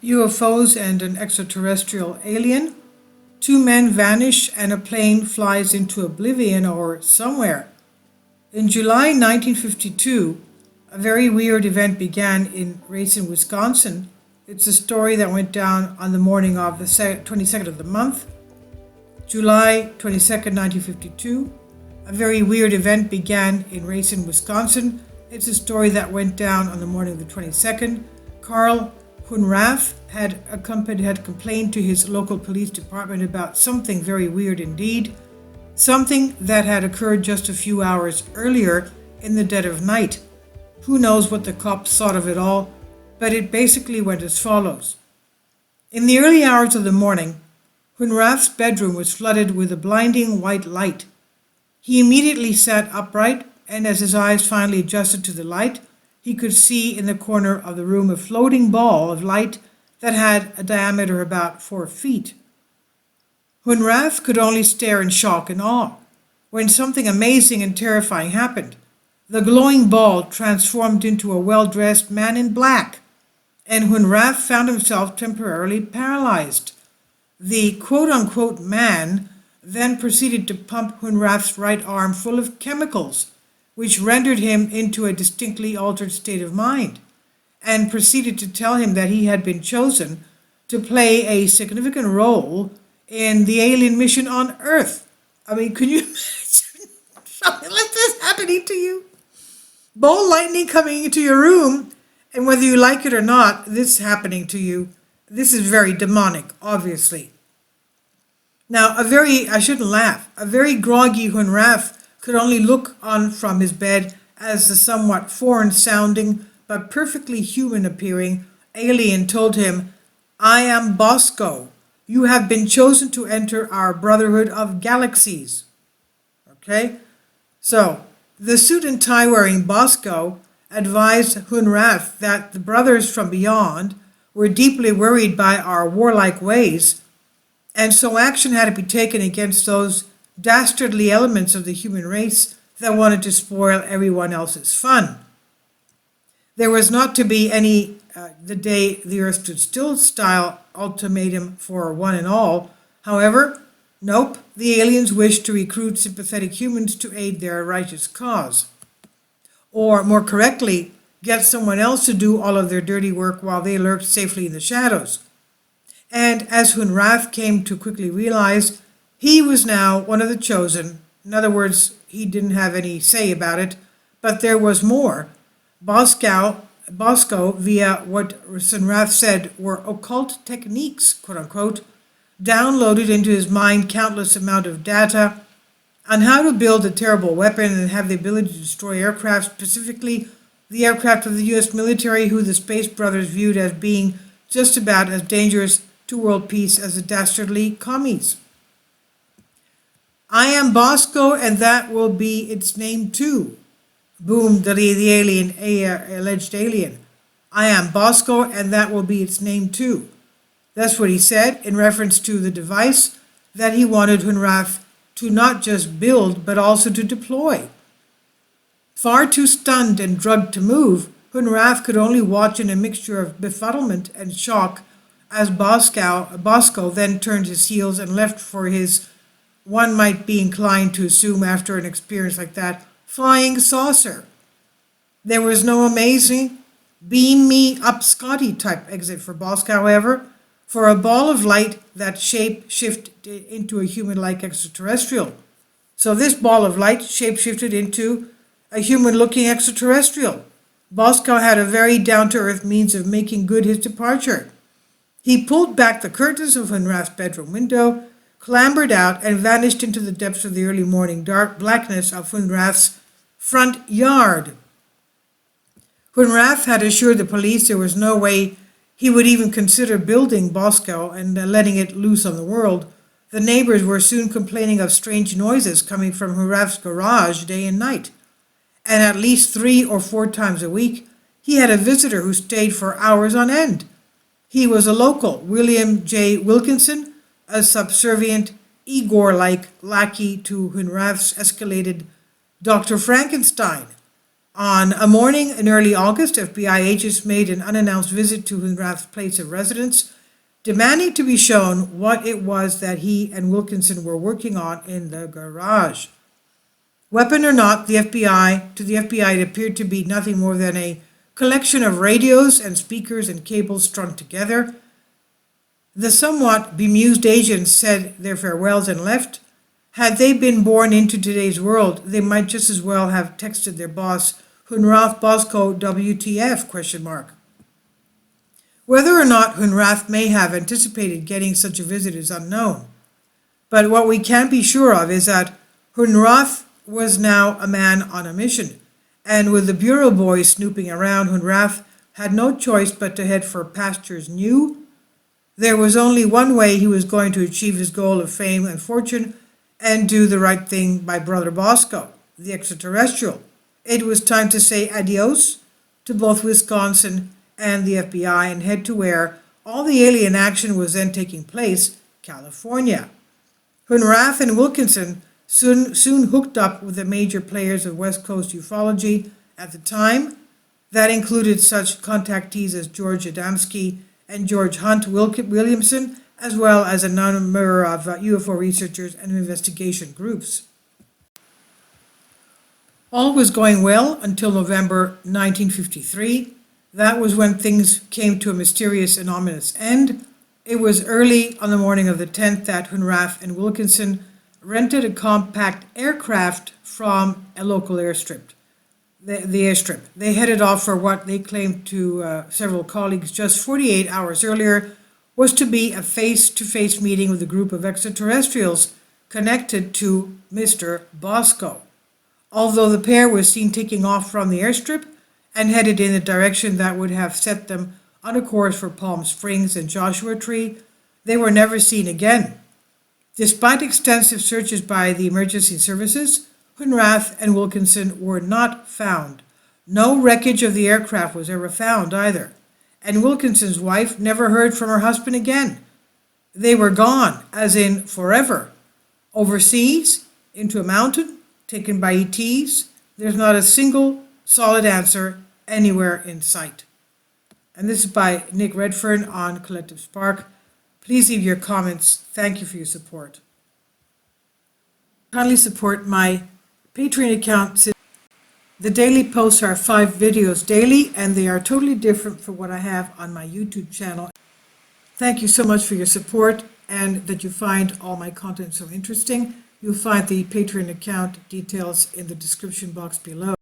UFOs and an extraterrestrial alien. Two men vanish and a plane flies into Oblivion or somewhere. In July 1952, a very weird event began in Racine, Wisconsin. It's a story that went down on the morning of the 22nd of the month, July 22nd, 1952. A very weird event began in Racine, Wisconsin. It's a story that went down on the morning of the 22nd. Carl Hunrath had complained to his local police department about something very weird indeed, something that had occurred just a few hours earlier in the dead of night. Who knows what the cops thought of it all, but it basically went as follows. In the early hours of the morning, Hunrath's bedroom was flooded with a blinding white light. He immediately sat upright, and as his eyes finally adjusted to the light, he could see in the corner of the room a floating ball of light that had a diameter about 4 feet. Hunrath could only stare in shock and awe, when something amazing and terrifying happened. The glowing ball transformed into a well-dressed man in black, and Hunrath found himself temporarily paralyzed. The quote-unquote man then proceeded to pump Hunrath's right arm full of chemicals, which rendered him into a distinctly altered state of mind, and proceeded to tell him that he had been chosen to play a significant role in the alien mission on Earth. I mean, could you imagine something like this happening to you? Ball lightning coming into your room, and whether you like it or not, this happening to you. This is very demonic, obviously. Now, I shouldn't laugh, a very groggy Hunrath could only look on from his bed as the somewhat foreign-sounding but perfectly human-appearing alien told him, "I am Bosco. You have been chosen to enter our Brotherhood of Galaxies." Okay? So, the suit and tie-wearing Bosco advised Hunrath that the brothers from beyond were deeply worried by our warlike ways, and so action had to be taken against those dastardly elements of the human race that wanted to spoil everyone else's fun. There was not to be any the day the earth stood still style ultimatum for one and all. However, nope, the aliens wished to recruit sympathetic humans to aid their righteous cause. Or more correctly, get someone else to do all of their dirty work while they lurked safely in the shadows. And as Hunrath came to quickly realize, he was now one of the chosen. In other words, he didn't have any say about it, but there was more. Bosco, via what Hunrath said were occult techniques, quote-unquote, downloaded into his mind countless amount of data on how to build a terrible weapon and have the ability to destroy aircraft, specifically the aircraft of the U.S. military, who the Space Brothers viewed as being just about as dangerous to world peace as the dastardly commies. "I am Bosco, and that will be its name too," boomed the alleged alien. "I am Bosco, and that will be its name too." That's what he said in reference to the device that he wanted Hunrath to not just build, but also to deploy. Far too stunned and drugged to move, Hunrath could only watch in a mixture of befuddlement and shock as Bosco then turned his heels and left for his, one might be inclined to assume after an experience like that, flying saucer. There was no amazing, beam me up Scotty type exit for Bosco, however, for a ball of light that shape-shifted into a human-like extraterrestrial. So this ball of light shape-shifted into a human-looking extraterrestrial. Bosco had a very down-to-earth means of making good his departure. He pulled back the curtains of Hunrath's bedroom window, clambered out, and vanished into the depths of the early morning dark blackness of Hunrath's front yard. Hunrath had assured the police there was no way he would even consider building Bosco and letting it loose on the world. The neighbors were soon complaining of strange noises coming from Hunrath's garage day and night. And at least 3 or 4 times a week, he had a visitor who stayed for hours on end. He was a local, William J. Wilkinson, a subservient, Igor-like lackey to Hunrath's escalated Dr. Frankenstein. On a morning in early August, FBI agents made an unannounced visit to Hunrath's place of residence, demanding to be shown what it was that he and Wilkinson were working on in the garage. Weapon or not, to the FBI, it appeared to be nothing more than a collection of radios and speakers and cables strung together. The somewhat bemused agents said their farewells and left. Had they been born into today's world, they might just as well have texted their boss, Hunrath Bosco WTF? Whether or not Hunrath may have anticipated getting such a visit is unknown. But what we can be sure of is that Hunrath was now a man on a mission, and with the bureau boys snooping around, Hunrath had no choice but to head for pastures new. There was only one way he was going to achieve his goal of fame and fortune and do the right thing by Brother Bosco, the extraterrestrial. It was time to say adios to both Wisconsin and the FBI and head to where all the alien action was then taking place, California. Hunrath and Wilkinson soon hooked up with the major players of West Coast ufology at the time. That included such contactees as George Adamski and George Hunt Williamson, as well as a number of UFO researchers and investigation groups. All was going well until November 1953. That was when things came to a mysterious and ominous end. It was early on the morning of the 10th that Hunrath and Wilkinson rented a compact aircraft from a local airstrip. The airstrip. They headed off for what they claimed to several colleagues just 48 hours earlier was to be a face-to-face meeting with a group of extraterrestrials connected to Mr. Bosco. Although the pair was seen taking off from the airstrip and headed in the direction that would have set them on a course for Palm Springs and Joshua Tree, they were never seen again. Despite extensive searches by the emergency services, Hunrath and Wilkinson were not found. No wreckage of the aircraft was ever found either, and Wilkinson's wife never heard from her husband again. They were gone, as in forever. Overseas, into a mountain, taken by ETs, there's not a single solid answer anywhere in sight. And this is by Nick Redfern on Collective Spark. Please leave your comments. Thank you for your support. Kindly support my Patreon account. The daily posts are 5 videos daily, and they are totally different from what I have on my YouTube channel. Thank you so much for your support and that you find all my content so interesting. You'll find the Patreon account details in the description box below.